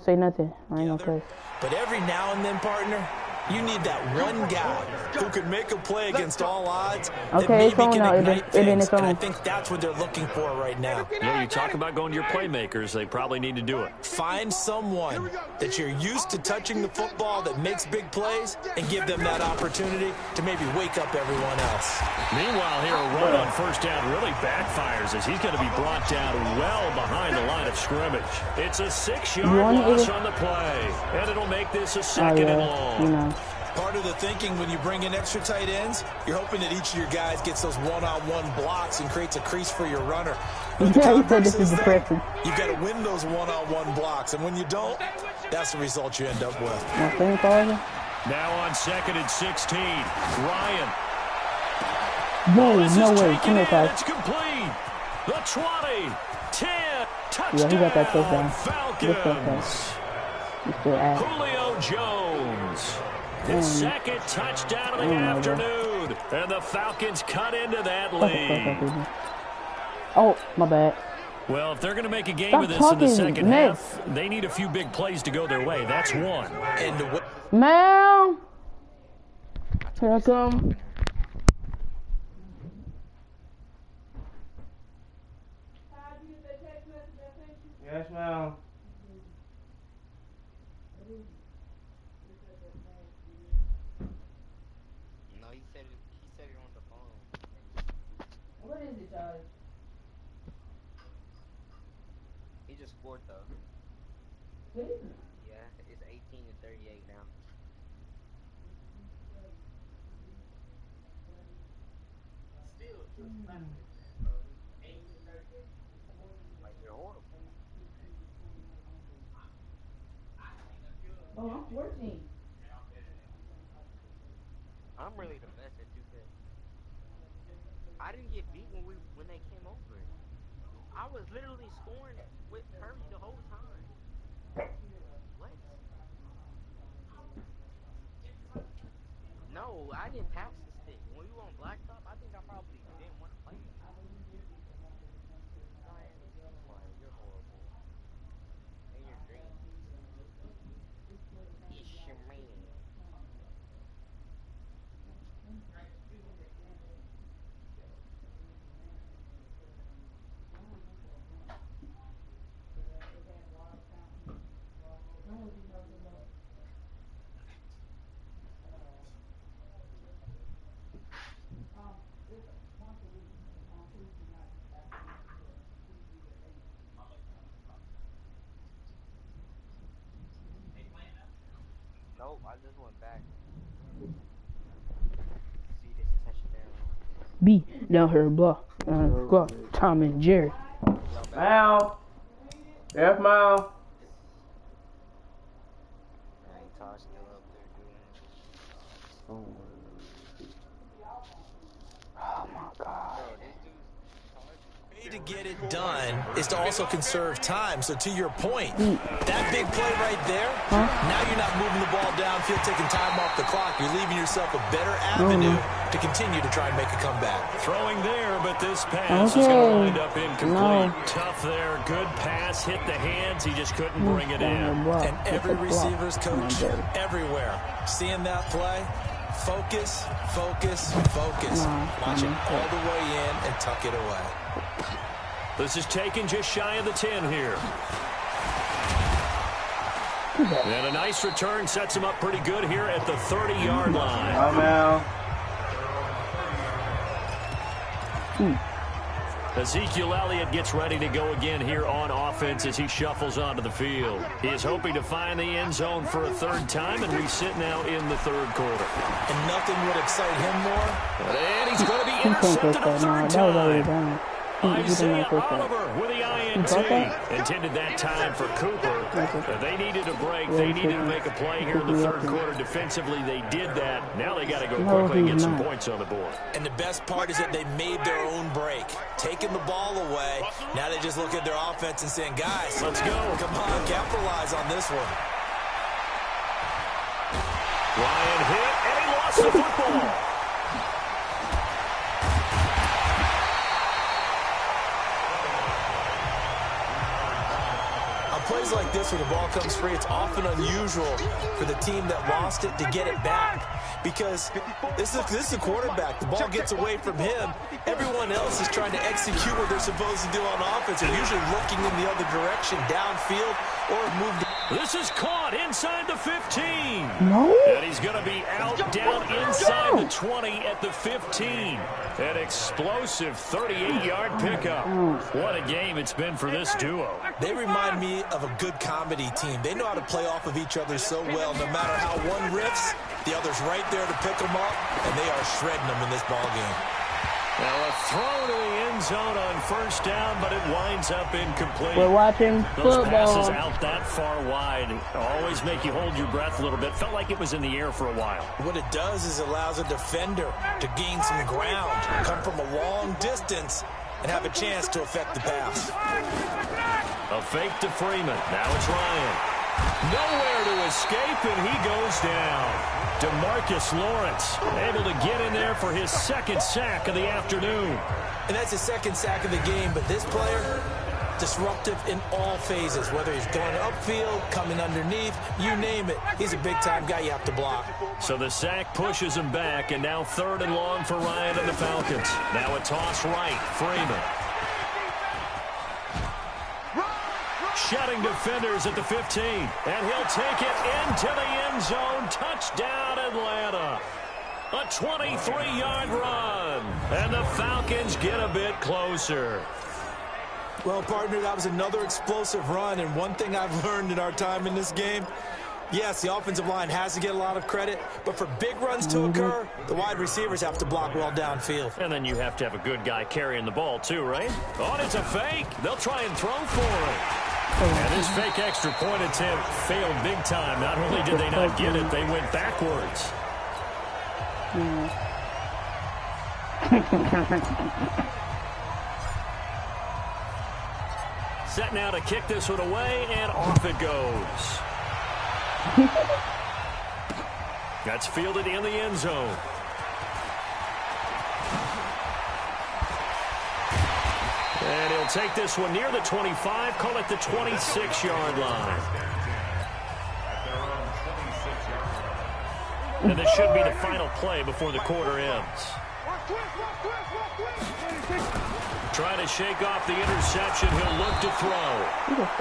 say nothing. I ain't gonna cuss. But every now and then, partner, you need that one guy who can make a play against all odds. Okay, it's on now. And I think that's what they're looking for right now. Yeah, you talk about going to your playmakers. They probably need to do it. Find someone that you're used to touching the football that makes big plays and give them that opportunity to maybe wake up everyone else. Meanwhile, here a run on first down really backfires as he's going to be brought down well behind the line of scrimmage. It's a 6-yard loss on the play, and it'll make this a second and long. You know. Part of the thinking when you bring in extra tight ends, you're hoping that each of your guys gets those one-on-one blocks and creates a crease for your runner. Yeah, he said this is depressing. You've got to win those one-on-one blocks, and when you don't, that's the result you end up with. Now on 2nd and 16, Ryan. No way. Come here, guys. It's complete. The 20, 10, touchdown. Yeah, he got that touchdown. Falcons. Julio Jones. His second touchdown of the afternoon. And the Falcons cut into that lead. Oh, my bad. Well, if they're going to make a game of this in the second half, they need a few big plays to go their way. That's one. Mel! Here I come. Yes, ma'am. No, he said it on the phone. What is it, Charlie? He just scored though. Yeah, it's 18-38 now. Still, like you're horrible. Oh, I'm 14. I'm really the best at 2K. I didn't get beat when they came over. I was literally scoring with Curry the whole time. What? No, I didn't pass the stick. When we were on Blacktop, I think I probably didn't want to play it. You're horrible. And you're green. It's your man. Nope, I just went back. See this touchdown. B down here, blah. Tom and Jerry. Mal. Yes, Mal. Todd's still up there doing it. Oh my God. To get it done is to also conserve time. So to your point, that big play right there, now you're not moving the ball downfield, taking time off the clock. You're leaving yourself a better avenue to continue to try and make a comeback. Throwing there, but this pass is going to wind up incomplete. Tough there. Good pass. Hit the hands. He just couldn't bring it in. And every receiver's coach everywhere seeing that play. Focus, focus, focus. Watch it all the way in and tuck it away. This is taken just shy of the 10 here. And a nice return sets him up pretty good here at the 30-yard line. Oh, Mal. Ezekiel Elliott gets ready to go again here on offense as he shuffles onto the field. He is hoping to find the end zone for a third time, and we sit now in the third quarter. And nothing would excite him more. And he's going to be intercepted a third time. Isaiah Oliver with the INT. Intended that time for Cooper. They needed a break. They needed to make a play here in the third quarter. Defensively, they did that. Now they got to go quickly and get some points on the board. And the best part is that they made their own break. Taking the ball away. Now they just look at their offense and saying, guys, let's go. Come on, capitalize on this one. Ryan hit, and he lost the football. plays like this when the ball comes free, it's often unusual for the team that lost it to get it back. Because this is the quarterback. The ball gets away from him. Everyone else is trying to execute what they're supposed to do on offense. They're usually looking in the other direction, downfield, or moved. This is caught inside the 15. No. And he's going to be out down inside the 20 at the 15. An explosive 38-yard pickup. What a game it's been for this duo. They remind me of a good comedy team. They know how to play off of each other so well. No matter how one riffs, the other's right there to pick them up, and they are shredding them in this ball game. Now a throw to the end zone on first down, but it winds up incomplete. We're watching Those passes football. out that far wide always make you hold your breath a little bit. Felt like it was in the air for a while. What it does is allows a defender to gain some ground, come from a long distance, and have a chance to affect the pass. A fake to Freeman. Now it's Ryan. Nowhere to escape, and he goes down. DeMarcus Lawrence able to get in there for his second sack of the afternoon. And that's his second sack of the game, but this player, disruptive in all phases, whether he's going upfield, coming underneath, you name it. He's a big-time guy you have to block. So the sack pushes him back, and now 3rd and long for Ryan and the Falcons. Now a toss right, Freeman. Shutting defenders at the 15, and he'll take it into the end zone. Touchdown, Atlanta. A 23-yard run, and the Falcons get a bit closer. Well, partner, that was another explosive run, and one thing I've learned in our time in this game, yes, the offensive line has to get a lot of credit, but for big runs to occur, the wide receivers have to block well downfield. And then you have to have a good guy carrying the ball too, right? Oh, and it's a fake. They'll try and throw for it. And this fake extra point attempt failed big time. Not only did they not get it, they went backwards. Set now to kick this one away, and off it goes. That's fielded in the end zone. And he'll take this one near the 25, call it the 26-yard line. And this should be the final play before the quarter ends. Trying to shake off the interception, he'll look to throw.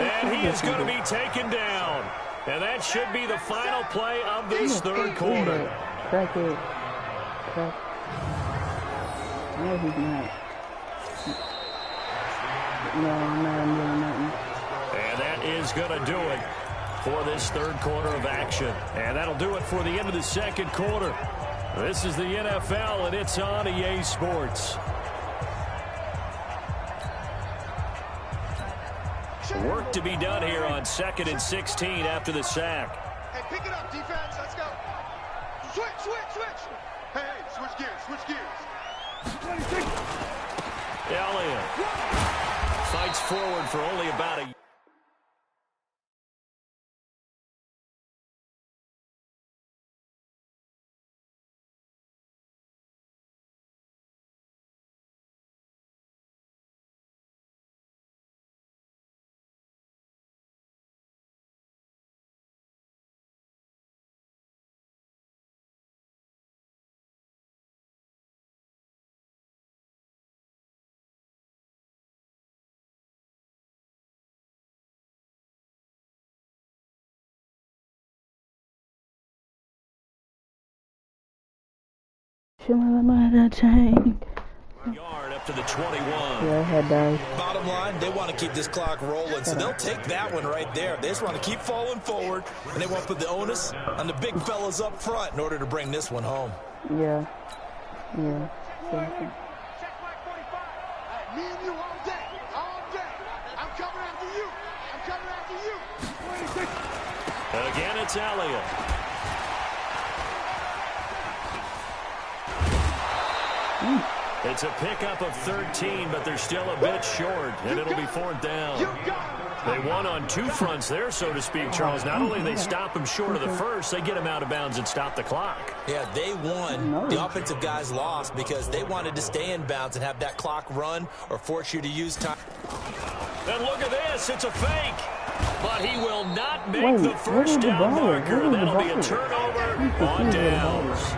And he is going to be taken down. And that should be the final play of this third quarter. Crack it. Crack. No, he's not. No, I'm not doing nothing. And that is going to do it for this third quarter of action. And that'll do it for the end of the second quarter. This is the NFL, and it's on EA Sports. Work to be done here on 2nd and 16 after the sack. Hey, pick it up, defense. Let's go. Switch. Hey, switch gears. Elliott fights forward for only about a... Yard up to the 21. Yeah, head dive. Bottom line, they want to keep this clock rolling, so they'll take that one right there. They just want to keep falling forward, and they want to put the onus on the big fellas up front in order to bring this one home. Yeah. Check my 45. Me and you all day. I'm coming after you. 26. Again, it's Elliott. It's a pickup of 13, but they're still a bit short, and it'll be 4th down. They won on 2 fronts there, so to speak, Charles. Not only they stop him short of the first, they get him out of bounds and stop the clock. Yeah, they won. The offensive guys lost because they wanted to stay in bounds and have that clock run or force you to use time. And look at this. It's a fake. But he will not make the first down marker. That'll be a turnover on downs.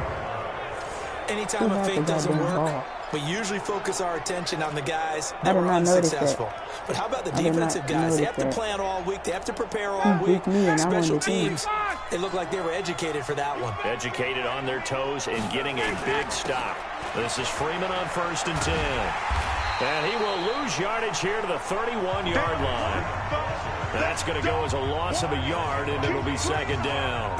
Anytime a fake doesn't work, we usually focus our attention on the guys that were unsuccessful. But how about the defensive guys? They have to plan all week. They have to prepare all week. Special teams, they look like they were educated for that one. Educated on their toes and getting a big stop. This is Freeman on 1st and 10. And he will lose yardage here to the 31-yard line. That's going to go as a loss of a yard, and it'll be 2nd down.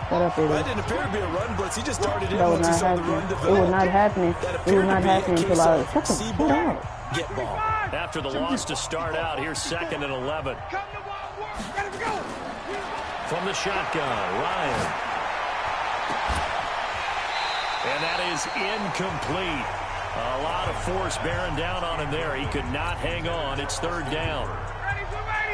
That didn't appear to be a run blitz. He just started in once he saw the run develop. It was not happening. It was not happening until I see ball, get ball. After the loss to start out, here's 2nd and 11. From the shotgun, Ryan. And that is incomplete. A lot of force bearing down on him there. He could not hang on. It's 3rd down.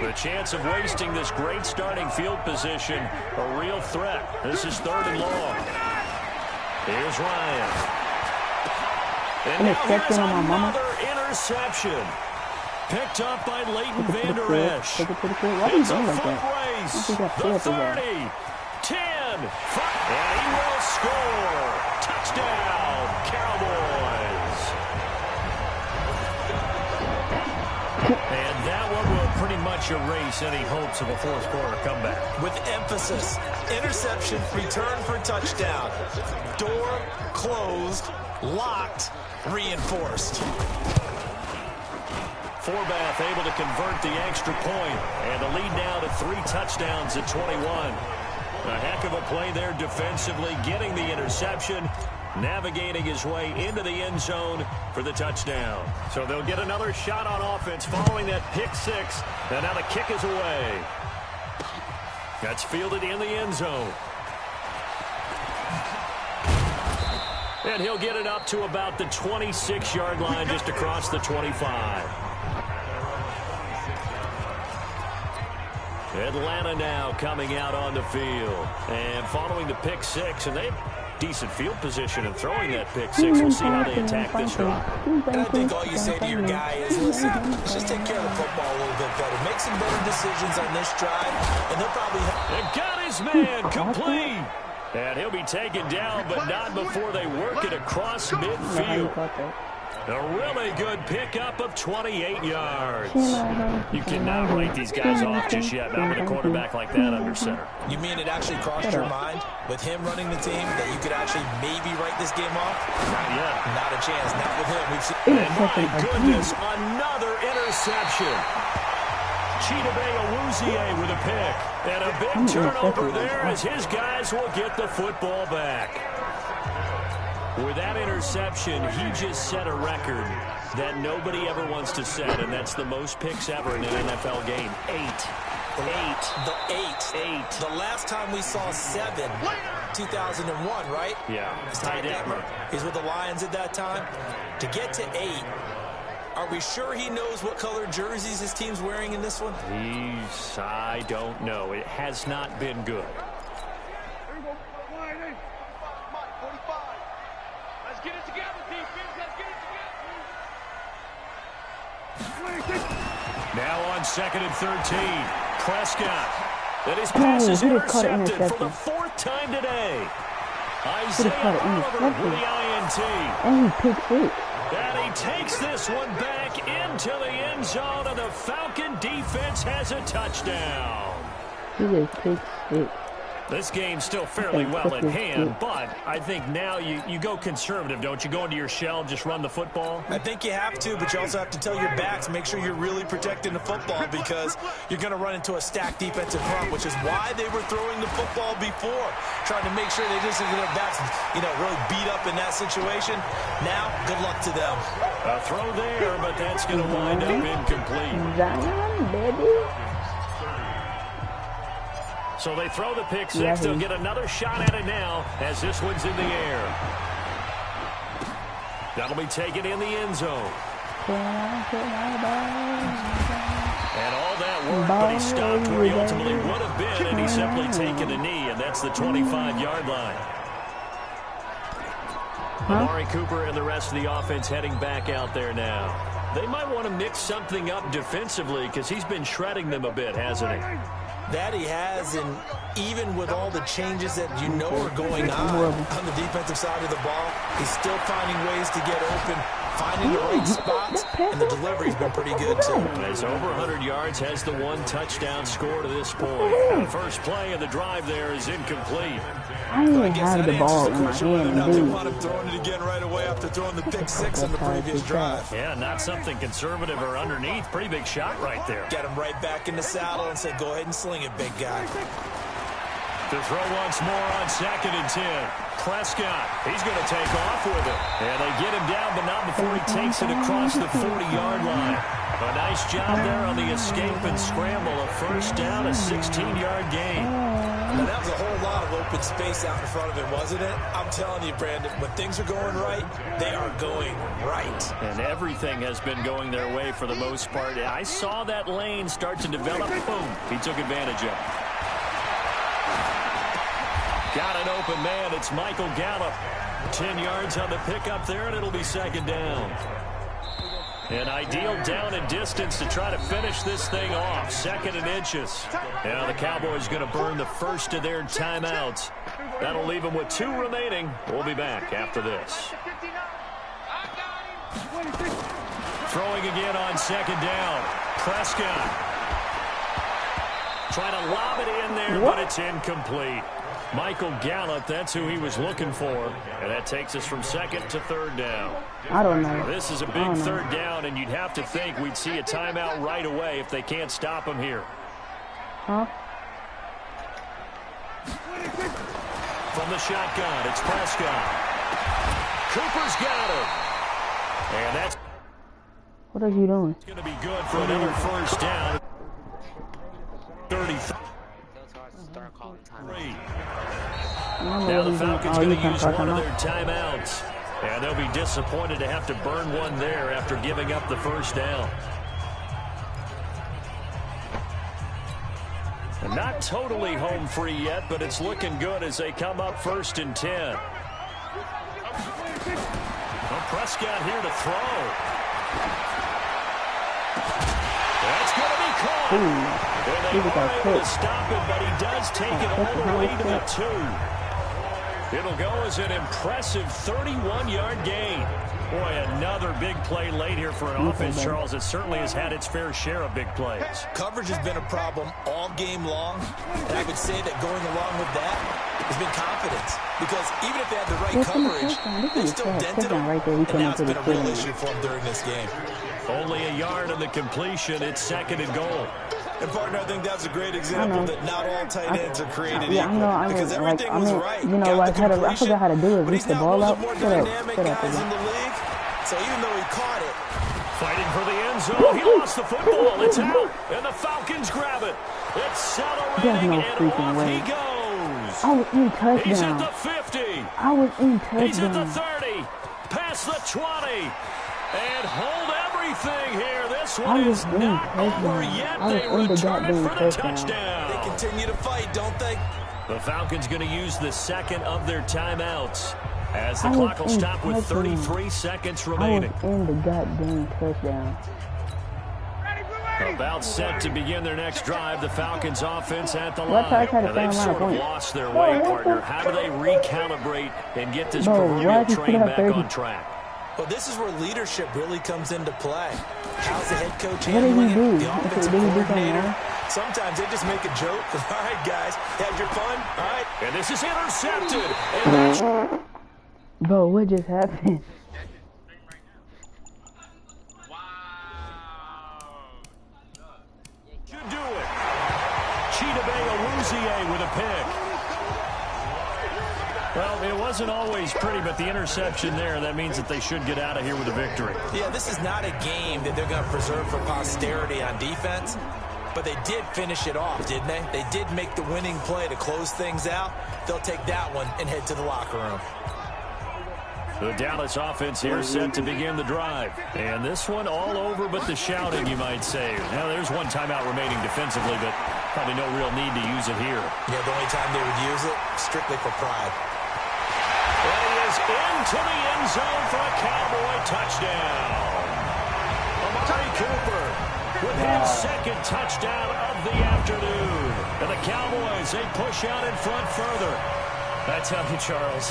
The chance of wasting this great starting field position, a real threat. This is 3rd and long. Here's Ryan. And now here's another interception. Picked up by Leighton Vander Esch. It's a foot race. The 30, 10, 5, and he will score. Touchdown, Cowboys. And that one will pretty much erase any hopes of a fourth-quarter comeback. With emphasis, interception, return for touchdown. Door closed, locked, reinforced. Forbath able to convert the extra point, and the lead now to 3 touchdowns at 21. A heck of a play there defensively, getting the interception, navigating his way into the end zone for the touchdown. So they'll get another shot on offense following that pick 6, and now the kick is away. That's fielded in the end zone. And he'll get it up to about the 26-yard line, just across the 25. Atlanta now coming out on the field. And following the pick 6, and they have decent field position in throwing that pick 6. We'll see how they attack this drive. And I think all you say to your guy is, listen, let's just take care of the football a little bit better. Make some better decisions on this drive, and they'll probably... And got his man complete. And he'll be taken down, but not before they work it across midfield. A really good pickup of 28 yards. You cannot write these guys off just yet, not with a quarterback like that under center. You mean it actually crossed your mind with him running the team that you could actually maybe write this game off? Not yet. Not a chance. Not with him. We've seen. And my goodness, another interception. Chidobe Awuzie with a pick. And a big turnover there as his guys will get the football back. With that interception, he just set a record that nobody ever wants to set, and that's the most picks ever in an NFL game. 8. The last time we saw 7, 2001, right? Yeah. Ty Detmer. He's with the Lions at that time. To get to 8, are we sure he knows what color jerseys his team's wearing in this one? I don't know. It has not been good. Now on 2nd and 13, Prescott. And his pass is intercepted for the 4th time today. Isaiah Oliver with the INT. And he picked 6. And he takes this one back into the end zone, and the Falcon defense has a touchdown. He just picked 6. This game's still fairly well in hand, but I think now you go conservative, don't you? Go into your shell, just run the football? I think you have to, but you also have to tell your backs, make sure you're really protecting the football because you're going to run into a stacked defensive front, which is why they were throwing the football before, trying to make sure they just get their backs, really beat up in that situation. Now, good luck to them. A throw there, but that's going to wind up incomplete. Zion, baby. So they throw the pick 6. They'll get another shot at it now as this one's in the air. That'll be taken in the end zone. And all that work, but he stopped where he ultimately would have been, and he simply taken a knee, and that's the 25-yard line. Amari Cooper and the rest of the offense heading back out there now. They might want to mix something up defensively because he's been shredding them a bit, hasn't he? That he has, and even with all the changes that you know are going on the defensive side of the ball, he's still finding ways to get open, finding the right spots, and the delivery's been pretty good, too. As over 100 yards, has the one touchdown score to this point. The first play of the drive there is incomplete. I didn't have the ball in my hand. They want him throwing it again right away after throwing the pick six on the previous drive. Yeah, not something conservative or underneath. Pretty big shot right there. Get him right back in the saddle and say, go ahead and sling it, big guy. To throw once more on 2nd and 10. Prescott, he's going to take off with it. And they get him down, but not before he takes it across the 40-yard line. A nice job there on the escape and scramble. A first down, a 16-yard gain. Now, that was a whole lot of open space out in front of him, wasn't it? I'm telling you, Brandon, when things are going right, they are going right. And everything has been going their way for the most part. I saw that lane start to develop. Boom. He took advantage of it. Got an open man. It's Michael Gallup. 10 yards on the pickup there, and it'll be 2nd down. An ideal down and distance to try to finish this thing off. 2nd and inches. Now the Cowboys going to burn the first of their timeouts. That'll leave them with 2 remaining. We'll be back after this. Throwing again on 2nd down. Prescott. Trying to lob it in there, but it's incomplete. Michael Gallup, that's who he was looking for. And that takes us from 2nd to 3rd down. I don't know. This is a big 3rd down, and you'd have to think we'd see a timeout right away if they can't stop him here. Huh? From the shotgun, it's Prescott. Cooper's got it. And that's What are you doing? going to be good for another first down. 33. Now the Falcons going to use one of their timeouts. And they'll be disappointed to have to burn one there after giving up the first down. And not totally home free yet, but it's looking good as they come up 1st and 10. Well, Prescott here to throw. That's going to be caught. And they are able to stop it, but he does take it all the way to the 2. It'll go as an impressive 31-yard gain. Boy, another big play late here for an offense, Charles, that certainly has had its fair share of big plays. Coverage has been a problem all game long, and I would say that going along with that has been confidence. Because even if they had the right coverage, they still dented them, and now it's been a real issue for them during this game. Only a yard on the completion. It's 2nd and goal. And, partner, I think that's a great example that not all tight ends are created Yeah, equal. I know. Because everything was right. You know, like, I forgot how to do it. But he's Reach the not ball one out. of the more Shut dynamic up. guys in the league. So even though he caught it, fighting for the end zone. He lost the football. It's out. And the Falcons grab it. Accelerating, and off he goes. I was in touchdown. He's at the 50. I was in touchdown. He's at the 30. Past the 20. And hold everything here. This one is not over yet. They return it for the touchdown. they continue to fight, don't they? The Falcons going to use the 2nd of their timeouts as the clock will stop with 33 seconds remaining. I was in the goddamn touchdown. About set to begin their next drive, the Falcons offense at the line. Now, they've sort of lost their way, partner. How do they recalibrate and get this proverbial train back on track? Well, this is where leadership really comes into play. How's the head coach What did he handling do? it? The offensive Did he do coordinator. Sometimes they just make a joke. All right, guys, had your fun? All right. And this is intercepted. Bro, what just happened? Should do it. Chidobe Awuzie with a pick. Well, it wasn't always pretty, but the interception there, that means that they should get out of here with a victory. Yeah, this is not a game that they're going to preserve for posterity on defense, but they did finish it off, didn't they? They did make the winning play to close things out. They'll take that one and head to the locker room. The Dallas offense here set to begin the drive. And this one all over but the shouting, you might say. Now, there's one timeout remaining defensively, but probably no real need to use it here. Yeah, the only time they would use it, strictly for pride. And he is into the end zone for a Cowboy touchdown. A Amari Cooper with his second touchdown of the afternoon. And the Cowboys, they push out in front further. I tell you, Charles,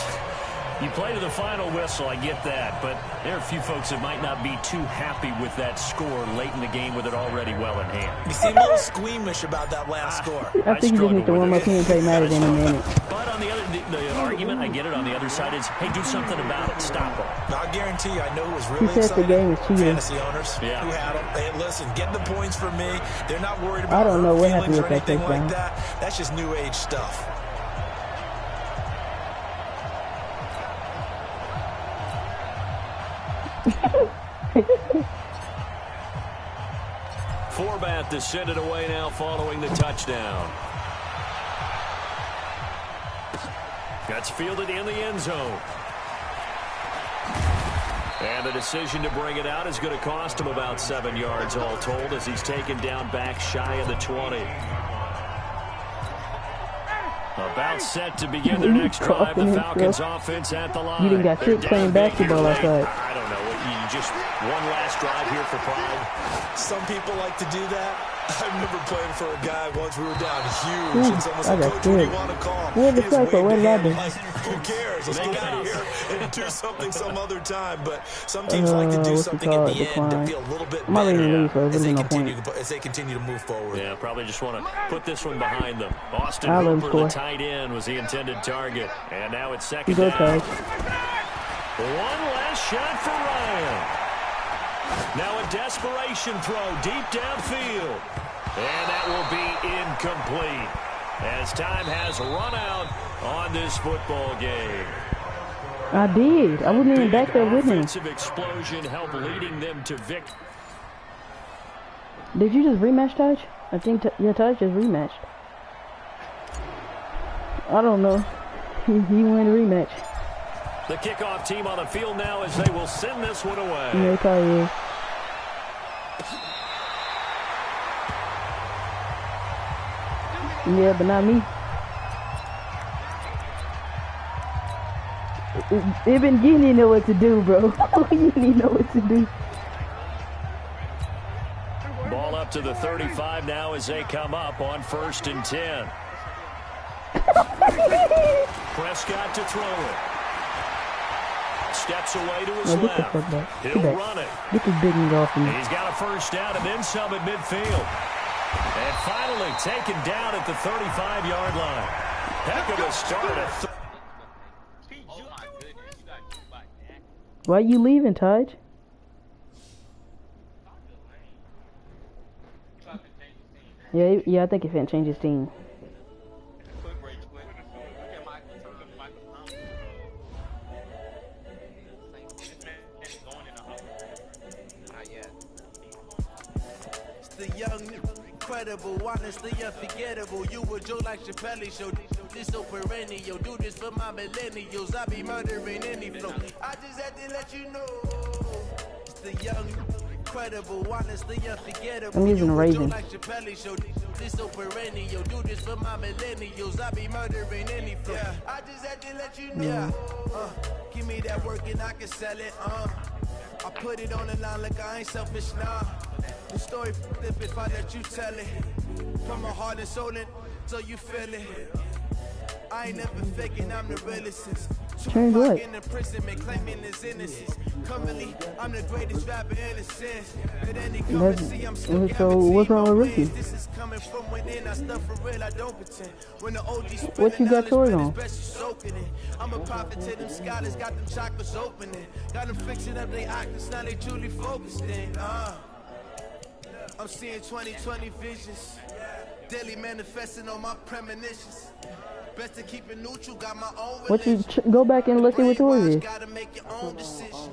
you play to the final whistle, I get that, but there are a few folks that might not be too happy with that score late in the game with it already well in hand. You seem a little squeamish about that last score. I think you just need to warm up here and play Madden in a minute. But on the other, the argument, I get it, on the other side is, hey, do something about it. Stop them. Now, I guarantee you, I know it was really He said the exciting. game is cheating. Fantasy owners who had them. Hey, listen, get the points from me. They're not worried about I don't know what happened feelings or with that anything like touchdown. that. That's just new age stuff. Forbath to send it away now following the touchdown. Gets fielded in the end zone. And the decision to bring it out is going to cost him about 7 yards all told as he's taken down back shy of the 20. About set to begin their next drive. The Falcons offense at the line. You done got tricked playing basketball outside. I don't know. You just one last drive here for pride. Some people like to do that. I remember playing for a guy once. We were down huge, and someone said, "Coach, what do you want to call?" Where the fuck? Where did I be? Like, who cares? Let's get out of here and do something some other time. But some teams like to do something at the end to feel a little bit I'm already better leave, so there's no point. as they continue to move forward. Yeah, probably just want to put this one behind them. Austin I'll let him Hooper, the score. tight end, was the intended target. And now it's second You go, down. Tag. One last shot for Ryan. Now a desperation throw deep downfield. And that will be incomplete as time has run out on this football game. I did. I wasn't even back there with him. Offensive explosion helped leading them to victory. Did you just rematch, Taj? I think yeah, Taj just rematched. I don't know. He won the rematch. The kickoff team on the field now as they will send this one away. Yeah, he probably is. Yeah, but not me. Even you need to know what to do, bro. You need to know what to do. Ball up to the 35 now as they come up on 1st and 10. Prescott to throw it. Steps away to his No, get the left. fuck back. Get He'll back. run it. Get this big nigga off of me. He's got a first down and then some at midfield. And finally taken down at the 35-yard line. Heck of a start. Why you leaving, Taj? Yeah, I think he finna change his team. The young, incredible, honestly unforgettable. You were Joe like Chappelle show. This so perennial. Do this for my millennials. I be murdering any flow. I just had to let you know. It's the young, incredible, honestly unforgettable. I'm using a Raven. Like Chappelle show. This so perennial. Do this for my millennials. I be murdering any flow. I just had to let you know. Give me that work and I can sell it. I put it on the line like I ain't selfish, nah. The story flip if I let you tell it. From my heart and soul, and so you feel it. I ain't never faking, I'm the realest. Change what? In the prison, claiming his innocence. Currently, I'm the greatest rapper in a sense. At any currency, I'm still So what's wrong with Ricky? This is coming from within. I stuff for real, I don't pretend. When the OG What you got yours on? I'm a prophet to them scholars, got them chakras opening. Got them fixing up they octaves, now they truly focused in. I'm seeing 2020 visions. Daily manifesting on my premonitions. Best to keep it neutral, got my own What you religion. go back and look at what yours is. Gotta make your own decision.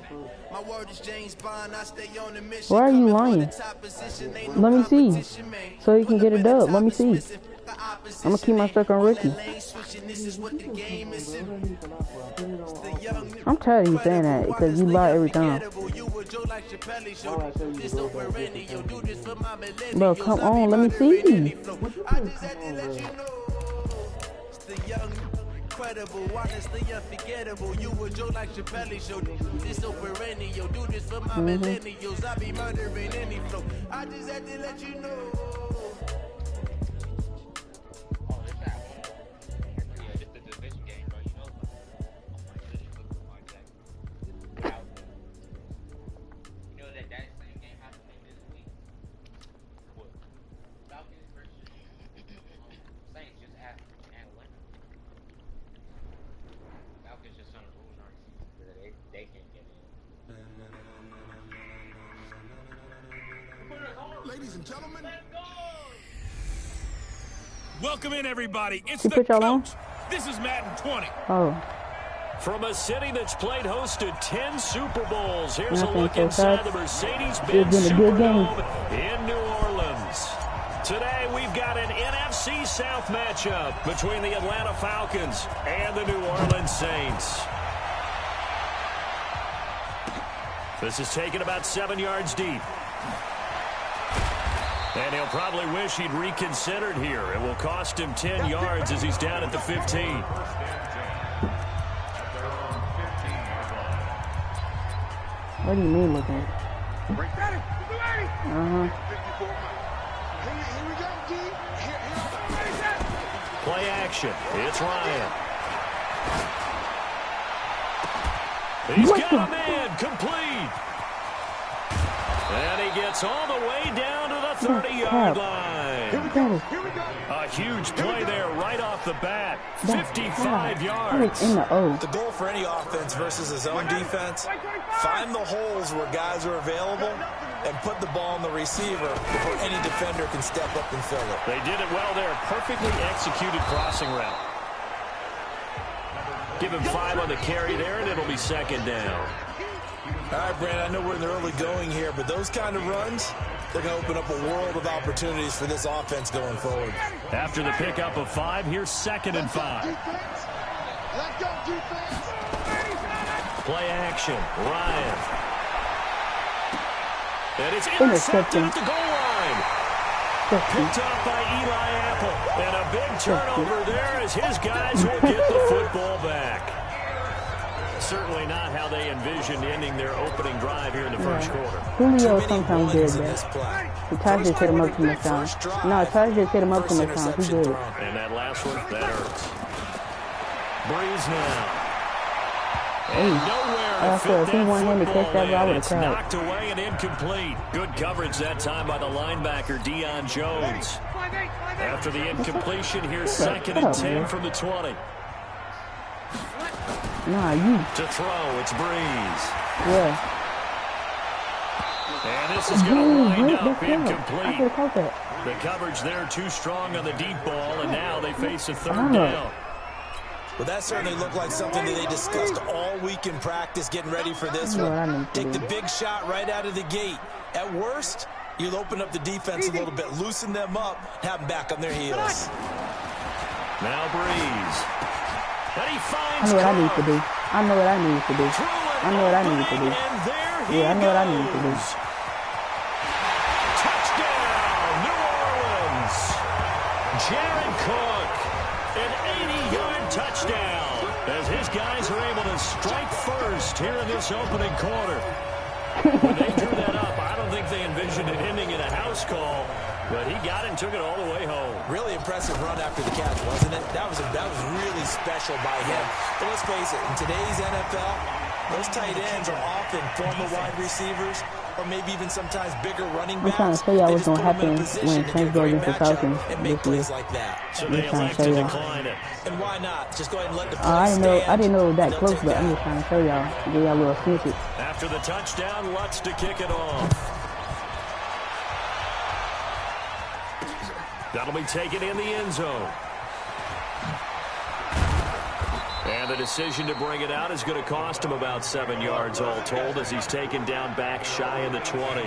My word is James Bond, I stay on the mission. Why are you Coming for lying? the top position, ain't no Let me see. competition, man. So you can get a Put 'em at the dub. Let me top see. is missing. The opposition, I'ma keep my stick on all Ricky. that lane switching, this is what the game is in. It's the young, I'm tired of you saying that because you lie every time. you were Joe like Chappelle show. This so perennial. Do this for my millennials. Bro, come on, let me see. I just had to let you know. It's the young, incredible, honestly unforgettable. You a Joe like Chappelle show. This so perennial. Do this for my millennials. I be murdering any flow. I just had to let you know. Ladies and gentlemen, Welcome in, everybody. It's You the put y'all on? coach. This is Madden 20. Oh, From a city that's played host to 10 Super Bowls, here's a Nothing look so inside fast. the Mercedes-Benz It's been a good game. Superdome in New Orleans. Today, we've got an NFC South matchup between the Atlanta Falcons and the New Orleans Saints. This is taken about 7 yards deep. And he'll probably wish he'd reconsidered here. It will cost him 10 yards as he's down at the 15. what do you mean looking? here we go, D. Play action. It's Ryan. He's What got the- a man complete. And he gets all the way down to the 30-yard line. That is, A huge play there right off the bat. that's 55 That yards. is in the O. The goal for any offense versus his own defense, find the holes where guys are available and put the ball on the receiver before any defender can step up and fill it. They did it well there. Perfectly executed crossing route. Give him 5 on the carry there, and it'll be second down. All right, Brandon, I know we're in the early going here, but those kind of runs, they're going to open up a world of opportunities for this offense going forward. After the pickup of 5, here's 2nd and 5. Let's go, defense. Play action. Ryan. And it's intercepted at the goal line. Picked off by Eli Apple. And a big turnover there as his guys will get the football back. Certainly not how they envisioned ending their opening drive here in the first quarter. Julio Too many sometimes ones did in that. this play. He tried to hit him up too much time. No, tried to just hit him up too First much time. He interception did. thrown. And that last one, that hurts. Breeze now. Hey, Nowhere I to said, if fit he that wanted him to catch football that ball, I in. would've It's cried. knocked away and incomplete. Good coverage that time by the linebacker, Deion Jones. After the incompletion, here's 2nd and 10 from the 20. Nah, you. To throw, it's Breeze. Yeah. And this is going to wind Break up the field. I incomplete. could have caught that. The coverage there too strong on the deep ball, and now they face a 3rd Oh. down. Well, that certainly looked like something that they discussed all week in practice, getting ready for this You know what I one. need to Take do. the big shot right out of the gate. At worst, you'll open up the defense a little bit, loosen them up, have them back on their heels. Now Breeze. And he I finds know what I need to Cobb. do. I know what I need to do. Threw it I know what I need to do. opening, and there he Yeah, I know what I need to do. goes. Touchdown, New Orleans. Jared Cook, an 80-yard touchdown as his guys are able to strike first here in this opening quarter. When they drew that up, I don't think they envisioned it ending in a house call, but he got it and took it all the way home. Really impressive run after the catch, wasn't it? That was really special by him. But let's face it, in today's NFL, those tight ends are often former wide receivers or maybe even sometimes bigger running I'm backs. trying to tell y'all They what's just gonna put them in a happen position when to Saints get a go great against the matchup Falcons and make this year. plays like that. So I'm they just trying elect to to tell y'all. decline it. And why not? Just go ahead and let the play I stand. didn't know that They'll close, take but I'm that. just trying to show y'all. Give y'all a little snippet. After the touchdown, Lutz to kick it off. That'll be taken in the end zone. And the decision to bring it out is going to cost him about 7 yards all told as he's taken down back shy of the 20.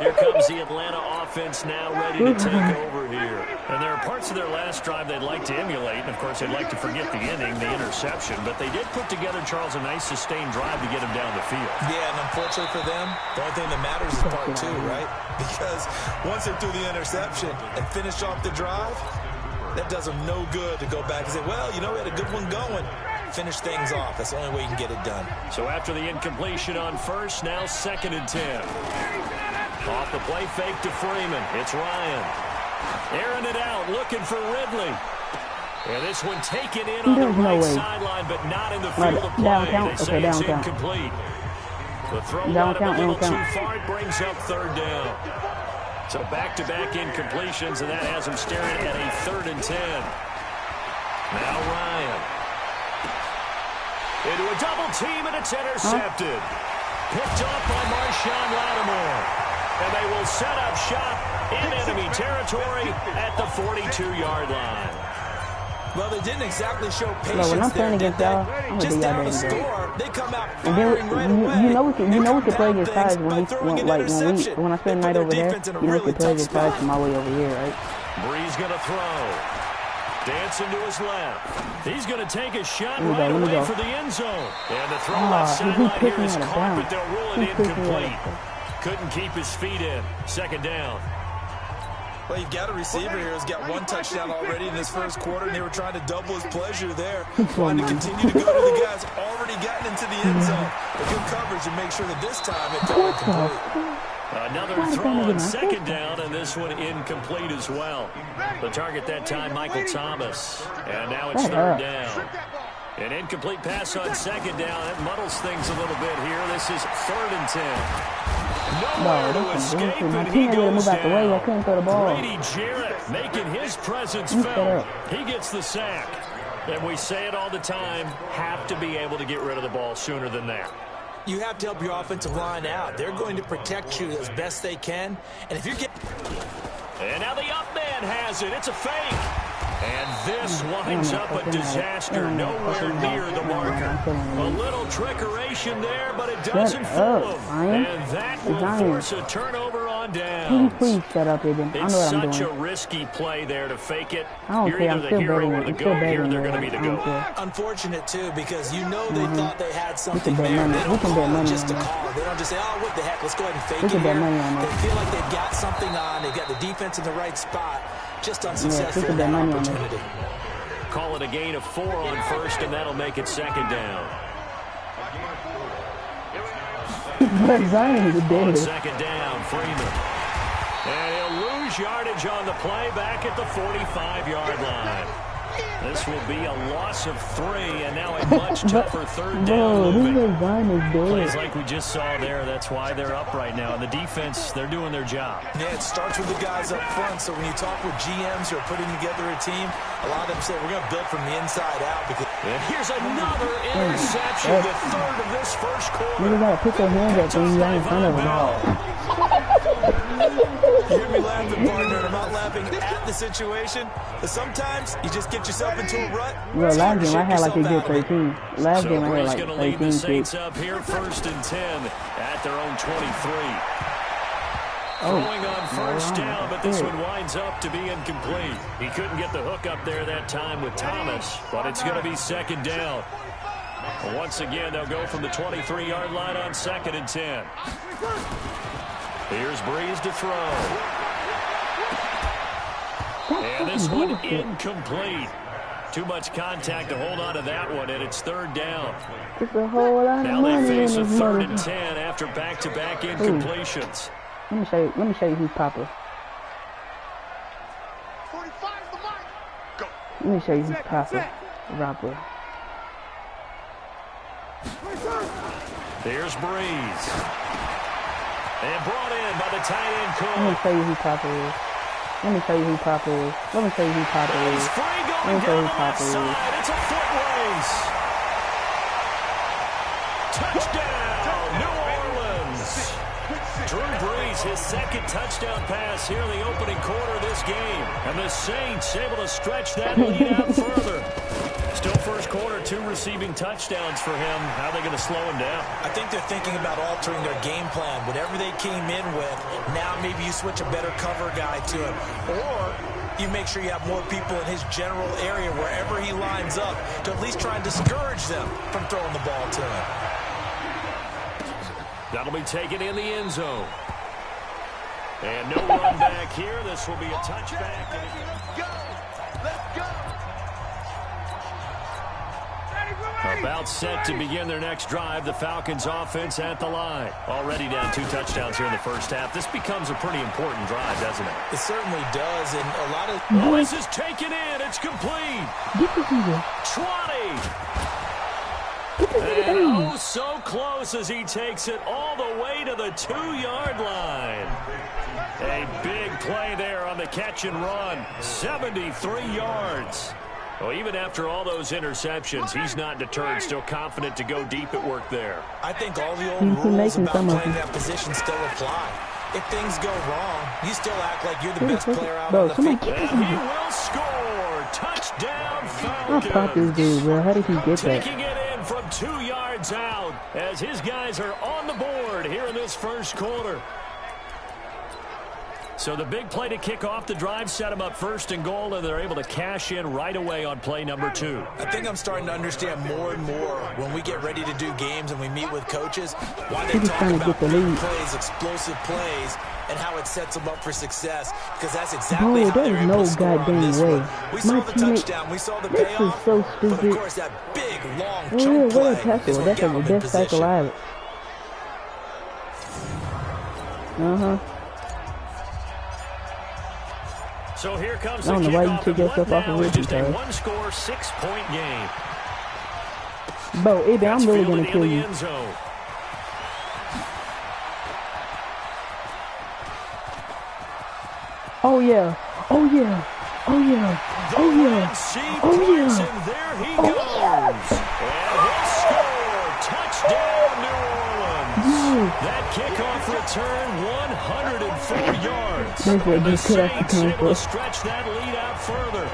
Here comes the Atlanta offense now ready to take over here. And there are parts of their last drive they'd like to emulate. And, of course, they'd like to forget the inning, the interception. But they did put together, Charles, a nice sustained drive to get him down the field. Yeah, and unfortunately for them, the only thing that matters is part 2, right? Because once they threw the interception and finished off the drive, That does them no good to go back and say, well, you know, we had a good one going. Finish things off. That's the only way you can get it done. So after the incompletion on first, now 2nd and 10. Off the play fake to Freeman. It's Ryan. Airing it out, looking for Ridley. And this one taken in on the right sideline, but not in the field of play. They say it's incomplete. The throw out a little too far. It brings up 3rd down. So back-to-back incompletions, and that has him staring at a 3rd and 10. Now Ryan. Into a double team, and it's intercepted. Picked off by Marshawn Lattimore. And they will set up shop in enemy territory at the 42-yard line. Well, they didn't exactly show patience there, did they? Just down the score, they come out firing right away. You know we can play against guys when I spend the night over there. You know we can play against guys from my way over here, right? Brees gonna throw. Dancing to his left. He's going to take a shot right away for the end zone. And the throw left sideline here is caught, but they'll rule it incomplete. Couldn't keep his feet in. 2nd down. Well, you've got a receiver here who's got 1 touchdown already in this first quarter, and they were trying to double his pleasure there. Wanting to continue to go to the guys already gotten into the end zone. But good coverage and make sure that this time it fell incomplete. Another throw on 2nd down, and this one incomplete as well. The target that time, Michael Thomas. And now it's 3rd down. An incomplete pass on 2nd down. It muddles things a little bit here. This is 3rd and 10. Nowhere to escape, and he goes down. Grady Jarrett making his presence felt. He gets the sack. And we say it all the time, have to be able to get rid of the ball sooner than that. You have to help your offensive line out. They're going to protect you as best they can. And if you get... And now the up man has it. It's a fake. And this winds up a disaster nowhere near the marker. A little trickeration there, but it doesn't fool him. And that will force a turnover on down. Please shut up, Aiden. It's such a risky play there to fake it. You're either the hero or the goat. Here they're going to be the goat. Unfortunate, too, because you know they thought they had something there. They don't call it just to call it. They don't just say, oh, what the heck, let's go ahead and fake it here. They feel like they've got something on. They've got the defense in the right spot. Just unsuccessful in that opportunity. Call it a gain of 4 on first, and that'll make it 2nd down. On 2nd down, Freeman. And he'll lose yardage on the play back at the 45-yard line. This will be a loss of 3, and now a much tougher 3rd down moving. Plays like we just saw there, that's why they're up right now. And the defense, they're doing their job. Yeah, it starts with the guys up front. So when you talk with GMs who are putting together a team, a lot of them say, we're going to build from the inside out. And here's another interception, the 3rd of this first quarter. You got to put your hands up when you're in front of them. You hear me laughing, partner, and I'm not laughing at the situation. But sometimes you just get yourself into a rut. Well, last game I had like a good 13. Last game I had like 13. So lead the Saints up here, 1st and 10 at their own 23. Throwing on first down, but this one winds up to be incomplete. He couldn't get the hook up there that time with Thomas, but it's going to be 2nd down. Once again, they'll go from the 23-yard line on 2nd and 10. Here's Brees to throw. And this one incomplete. Too much contact to hold on to that one, and it's 3rd down. Now they face a 3rd and 10 after back-to-back incompletions. Let me show you who's Papa. 45 the mark. Go. Let me show you who's Papa. Rapper. There's Brees. And brought in by the tight end Cook. Let me show you who Papa is. Let me show you who Papa is. Let me show you who Papa is. Let me show you who Papa is. It's a foot race. Touchdown, New Orleans. Drew Brees, his 2nd touchdown pass here in the opening quarter of this game. And the Saints able to stretch that lead out further. Still first quarter, 2 receiving touchdowns for him. How are they going to slow him down? I think they're thinking about altering their game plan. Whatever they came in with, now maybe you switch a better cover guy to him. Or you make sure you have more people in his general area wherever he lines up to at least try and discourage them from throwing the ball to him. That'll be taken in the end zone. And no run back here. This will be a touchback. Go! Let's About set to begin their next drive. The Falcons offense at the line. Already down 2 touchdowns here in the first half. This becomes a pretty important drive, doesn't it? It certainly does, and a lot of... Oh, this is taken in. It's complete. 20. And oh, so close as he takes it all the way to the 2-yard line. A big play there on the catch and run. 73 yards. Well, even after all those interceptions, he's not deterred, still confident to go deep at work there. I think all the old rules about playing that position still apply. If things go wrong, you still act like you're the best player out on the field. And he will score. Touchdown, Falcons. I popped this dude, bro. How did he get that? Taking it in from 2 yards out as his guys are on the board here in this first quarter. So the big play to kick off the drive set them up 1st and goal, and they're able to cash in right away on play number 2. I think I'm starting to understand more and more when we get ready to do games and we meet with coaches why they talk about big plays, explosive plays, and how it sets them up for success, because that's exactly how they're able to score on this one. We saw the touchdown, we saw the payoff, so stupid. but of course that big, long chunk play is what got them in position. So here comes the kickoff, and what now is just a 1-score, 6-point game. Bro, Abe, I'm really going to kill you. Oh, yeah. Oh, yeah. Oh, yeah. Oh, yeah. Oh, yeah. And there he goes. And he'll score. Touchdown, New Orleans. That kickoff return, 104 yards. And the Saints able to stretch that lead out further.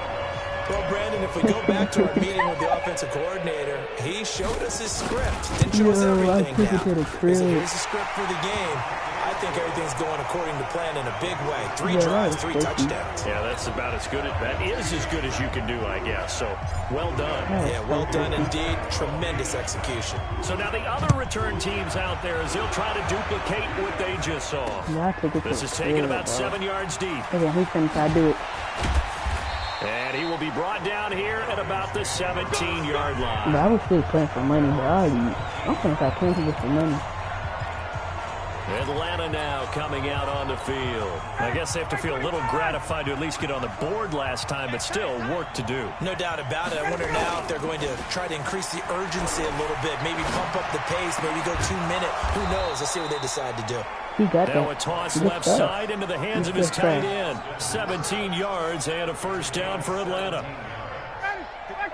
Well, Brandon, if we go back to our meeting with the offensive coordinator, he showed us his script. Didn't show us everything now. He said, here's the script for the game. I think everything's going according to plan in a big way. 3 drives, 3 touchdowns. Yeah, that's about as good. That is as good as you can do, I guess. So, well done. Yeah, well done indeed. Tremendous execution. So now the other return teams out there as they'll try to duplicate what they just saw. This is taken about 7 yards deep. Okay, he's going to try to do it. And he will be brought down here at about the 17-yard line. But I was still playing for money, but I'm playing for money. Atlanta now coming out on the field. I guess they have to feel a little gratified to at least get on the board last time, but still work to do. No doubt about it. I wonder now if they're going to try to increase the urgency a little bit, maybe pump up the pace, maybe go 2-minute. Who knows? Let's see what they decide to do. He got now a toss left side into the hands of his tight end. 17 yards and a first down for Atlanta.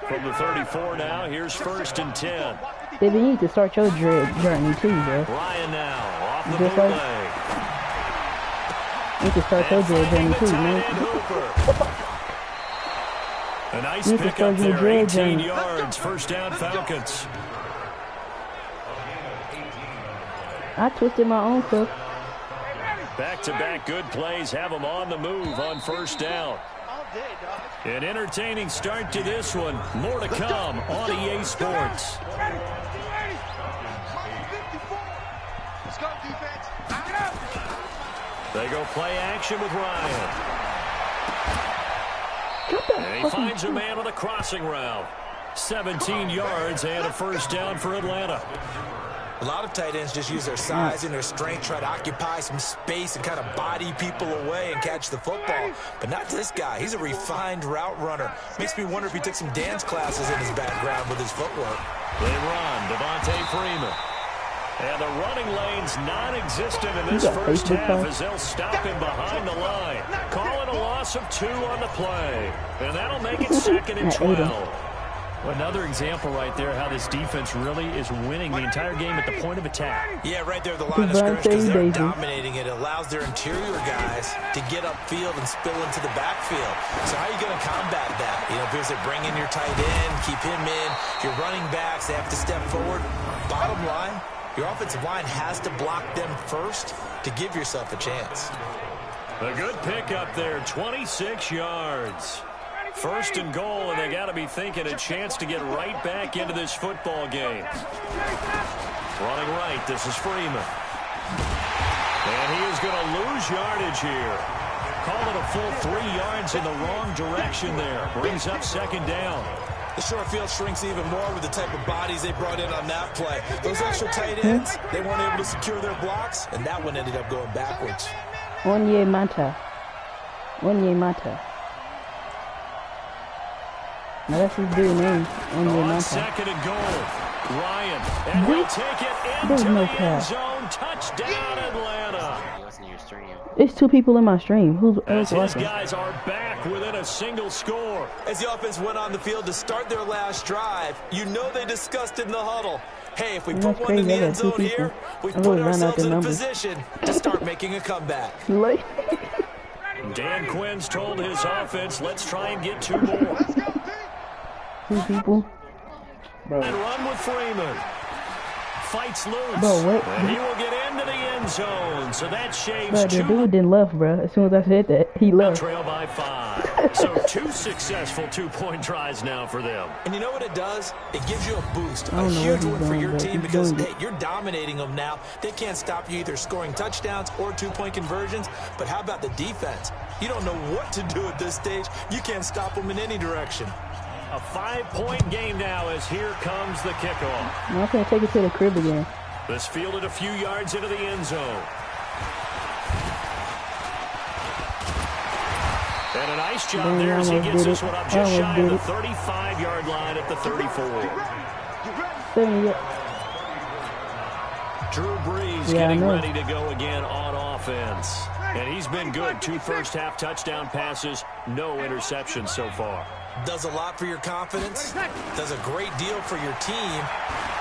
From the 34 now, here's 1st and 10. They need to start your journey too, bro. Ryan now off the bootleg. You need to start your journey too, man. A nice pickup there, 18 yards, first down Falcons. I twisted my own foot. Back-to-back good plays have them on the move on first down. An entertaining start to this one. More to come on EA Sports. They go play action with Ryan. And he finds a man on a crossing route. 17 yards and a first down for Atlanta. A lot of tight ends just use their size and their strength, try to occupy some space and kind of body people away and catch the football. But not this guy. He's a refined route runner. Makes me wonder if he took some dance classes in his background with his footwork. They run. Devontae Freeman. And the running lane's non-existent in this first half as they'll stop him behind the line. Calling a loss of 2 on the play. And that'll make it 2nd and 12. Another example right there how this defense really is winning the entire game at the point of attack. Yeah, right there at the line of scrimmage because they're dominating it. It allows their interior guys to get upfield and spill into the backfield. So how are you going to combat that? You know, because they bring in your tight end, keep him in. Your running backs, they have to step forward. Bottom line, your offensive line has to block them first to give yourself a chance. A good pickup there, 26 yards. 1st and goal, and they got to be thinking a chance to get right back into this football game. Running right, this is Freeman. And he is going to lose yardage here. Call it a full 3 yards in the wrong direction there. Brings up 2nd down. The short field shrinks even more with the type of bodies they brought in on that play. Those extra tight ends, they weren't able to secure their blocks, and that one ended up going backwards. Onyemata. Now that's his big name. On second and goal. Ryan, and he'll take it into the end zone. Touchdown, Atlanta. It's two people in my stream. Who's as his watching? guys are back within a single score. As the offense went on the field to start their last drive, you know they discussed in the huddle. Hey, if we put one in the end zone here, we put ourselves in a position to start making a comeback. Dan Quinn's told his offense, let's try and get two more. Two people. Bro. And run with Freeman. Fights loose. Bro, what? And he will get into the end zone. So that shaves bro, the two. dude didn't left, bro. As soon as I said that, he left. Trail by 5. So 2 successful 2-point tries now for them. And you know what it does? It gives you a boost, a huge one for your team because, hey, you're dominating them now. They can't stop you either scoring touchdowns or 2-point conversions. But how about the defense? You don't know what to do at this stage. You can't stop them in any direction. A 5-point game now as here comes the kickoff. I'm going to take it to the crib again. This fielded a few yards into the end zone. And a nice job there as he gets this one up just shy of the 35-yard line at the 34. Drew Brees getting ready to go again on offense. And he's been good. 2 first-half touchdown passes, no interceptions so far. Does a lot for your confidence. Does a great deal for your team.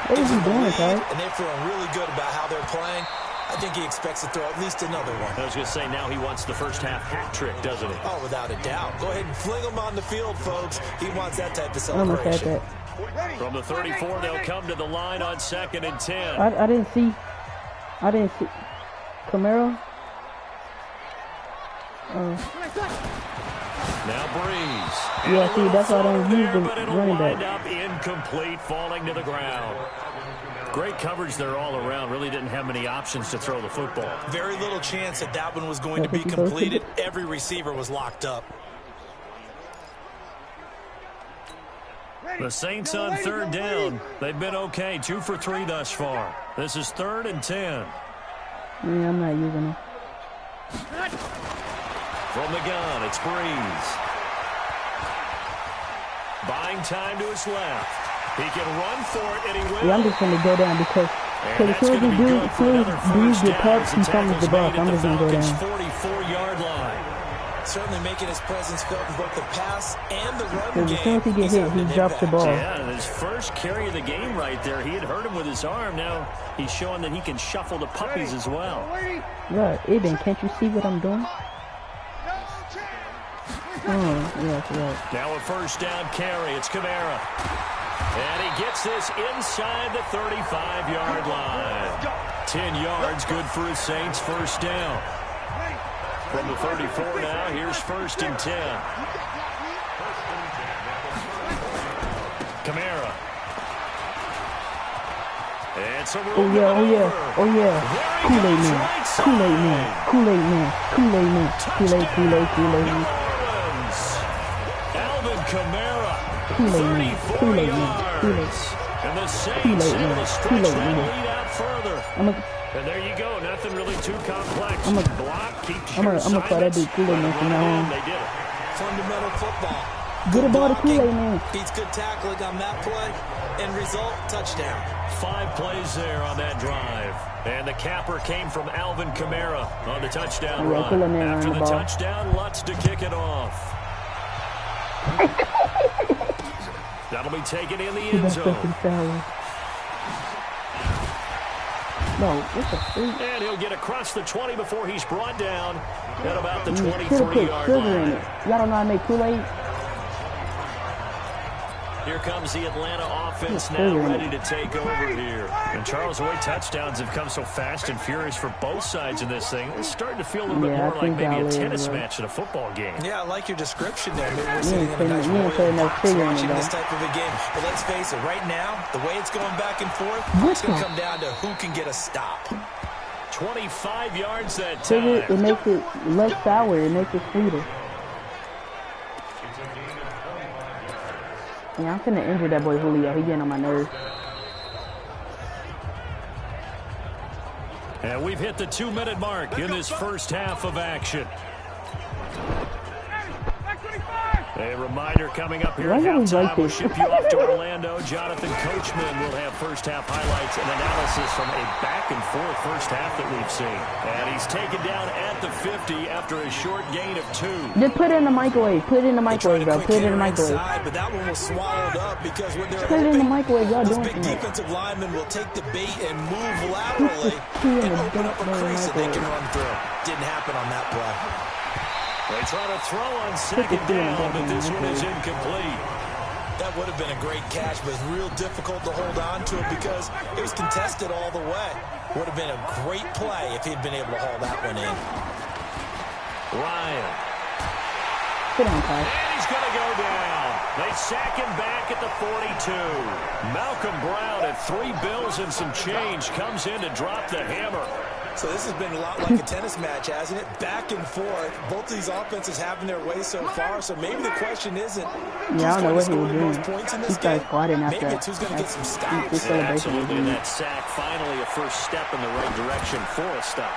What is he doing, guys? And they're feeling really good about how they're playing. I think he expects to throw at least another one. I was going to say, now he wants the first-half hat trick, doesn't he? Oh, without a doubt. Go ahead and fling him on the field, folks. He wants that type of celebration. From the 34, they'll come to the line on 2nd and 10. I didn't see Camaro. Now Brees. Yeah, see, that's why I don't use the running back. Up incomplete, falling to the ground. Great coverage there all around. Really didn't have many options to throw the football. Very little chance that that one was going to be completed. Every receiver was locked up. The Saints on 3rd down. They've been okay. 2 for 3 thus far. This is 3rd and 10. Yeah, I'm not using it. From the gun, it's Brees. Buying time to his left. He can run for it, and he will. Yeah, I'm just going to go down because as soon as he Brees get touched, he fumbles the ball. I'm just going to go down. 44-yard line. Certainly making his presence felt in both the pass and the run game. As soon as he gets hit, he drops the ball. Yeah, and his first carry of the game right there, he had hurt him with his arm. Now he's showing that he can shuffle the puppies as well. Right, Aiden, can't you see what I'm doing? Oh, yes, right. Now a first down carry. It's Kamara. And he gets this inside the 35-yard line. 10 yards, good for his Saints first down. From the 34 now, here's 1st and 10. Kamara. And some oh yeah. Kool-Aid man. Alvin Kamara. 34 yards. And the Saints able to stretch that lead out further. And there you go. Nothing really too complex. Block, keep I'm gonna call that dude Kool-Aid man from now on. They did it. Fundamental football. Get a ball to Kool-Aid man. Beats good tackling on that play. End result, touchdown. 5 plays there on that drive. And the capper came from Alvin Kamara on the touchdown run. After the touchdown, Lutz to kick it off. That'll be taken in the end zone. No, what the freak? And he'll get across the 20 before he's brought down at about the 23-yard line. Y'all don't know how to make Kool-Aid? Here comes the Atlanta offense now ready to take over here. And Charles, the way touchdowns have come so fast and furious for both sides in this thing, it's starting to feel a little bit more like maybe a tennis match in a football game. Yeah, I like your description there. Maybe we're sitting in a nice watching this type of a game. But let's face it, right now, the way it's going back and forth, it's going to come down to who can get a stop. 25 yards that time. It makes it less sour. It makes it sweeter. Yeah, I'm finna injure that boy Julio. He getting on my nerves. And we've hit the 2-minute mark in this first half of action. A reminder coming up here at halftime. We'll ship you off to Orlando. Jonathan Coachman will have first-half highlights and analysis from a back-and-forth first half that we've seen. And he's taken down at the 50 after a short gain of 2. Just put it in the microwave. Put it in the microwave, bro. Put it in the microwave. Inside, but that one was swallowed up because when they're put it in the microwave. Y'all doing big defensive linemen will take the bait and move laterally and open up a crease that they can run through. Didn't happen on that play. They try to throw on second down, but this one is incomplete. That would have been a great catch, but it's real difficult to hold on to it because it was contested all the way. Would have been a great play if he'd been able to haul that one in. Ryan. Sit down, Ty. And he's going to go down. They sack him back at the 42. Malcolm Brown at 3 bills and some change comes in to drop the hammer. So this has been a lot like a tennis match, hasn't it? Back and forth. Both these offenses having their way so far. So maybe the question isn't yeah, I don't know what he was doing. He started squatting after maybe it's who's going to get some stops. Absolutely, and that sack finally a first step in the right direction for a stop.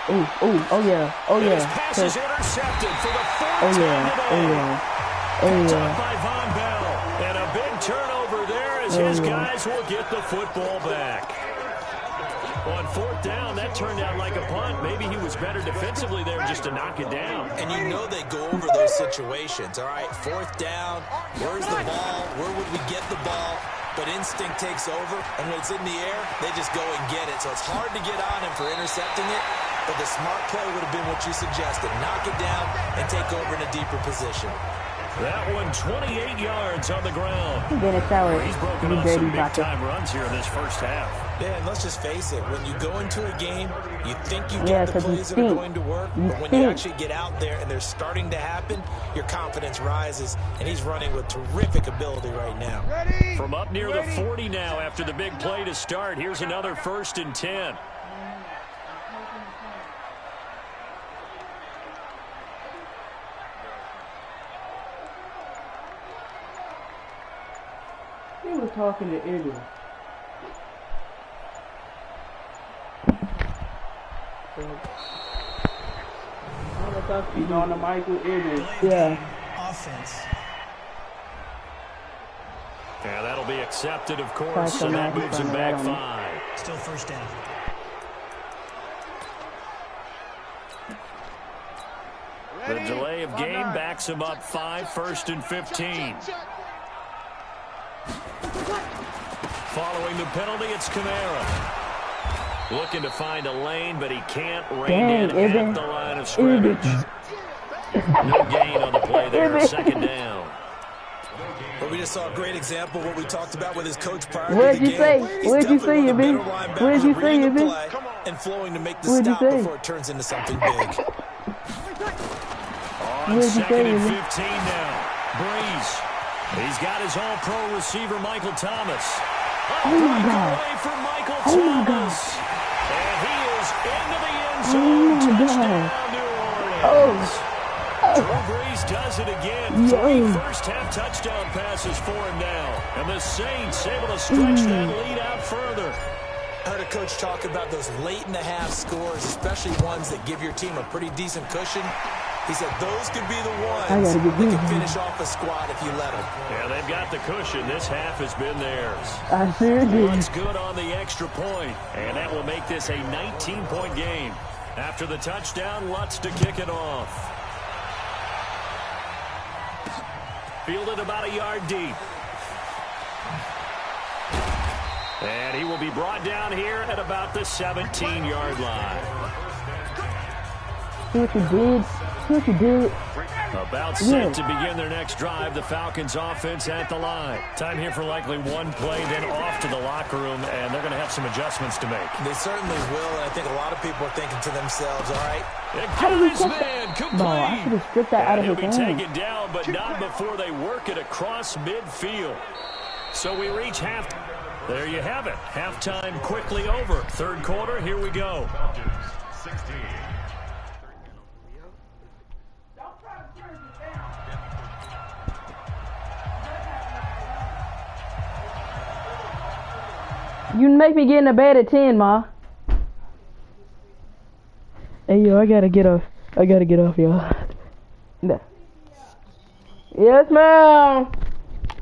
Oh yeah. His pass is intercepted for the fourth time today. Top by Von Bell. And a big turnover there as his guys will get the football back. On fourth down, that turned out like a punt. Maybe he was better defensively there just to knock it down. And you know they go over those situations. All right, fourth down, where's the ball? Where would we get the ball? But instinct takes over, and when it's in the air, they just go and get it. So it's hard to get on him for intercepting it, but the smart play would have been what you suggested. Knock it down and take over in a deeper position. That one 28 yards on the ground. He's broken off some big-time runs here in this first half. Yeah, and let's just face it. When you go into a game, you think you get the plays that are going to work, but when you actually get out there and they're starting to happen, your confidence rises, and he's running with terrific ability right now. From up near the 40 now after the big play to start, here's another 1st and 10. He was talking to Eddie. I thought he's on the mic with Eddie. Yeah. Offense. Yeah, that'll be accepted, of course, and that moves him back 5. Still first down. The delay of game backs him up 5, 1st and 15. Following the penalty, it's Kamara. Looking to find a lane, but he can't rein in at the line of scrimmage. No gain on the play there, 2nd down. But we just saw a great example of what we talked about with his coach prior Where'd to the you game. say? Where'd you say, Yabin? Where'd you say, Yabin? And flowing to make the stop before it turns into something big. On 2nd and 15 now. Breeze. He's got his all-pro receiver, Michael Thomas. Oh, my God. Away from Michael Oh, my Thomas. God. And he is into the end zone. Touchdown, New Orleans. Drew Brees does it again. 3 first-half touchdown passes for him now. And the Saints able to stretch that lead out further. I heard a coach talk about those late-in-the-half scores, especially ones that give your team a pretty decent cushion. He said those could be the ones that can finish off a squad if you let them. Yeah, they've got the cushion. This half has been theirs. I sure did. Runs good on the extra point, and that will make this a 19-point game. After the touchdown, Lutz to kick it off. Fielded about a yard deep. And he will be brought down here at about the 17-yard line. See what you did? See what you did? About set to begin their next drive. The Falcons offense at the line. Time here for likely one play, then off to the locker room, and they're going to have some adjustments to make. They certainly will, and I think a lot of people are thinking to themselves, all right. How did we catch that? No, I should have stripped that out of his hand. He'll be taken down, but not before they work it across midfield. So we reach half. There you have it. Halftime quickly over. 3rd quarter, here we go. 16. You make me get in the bed at 10, Ma. Hey, yo, I gotta get off. I gotta get off, y'all. Yes, ma'am.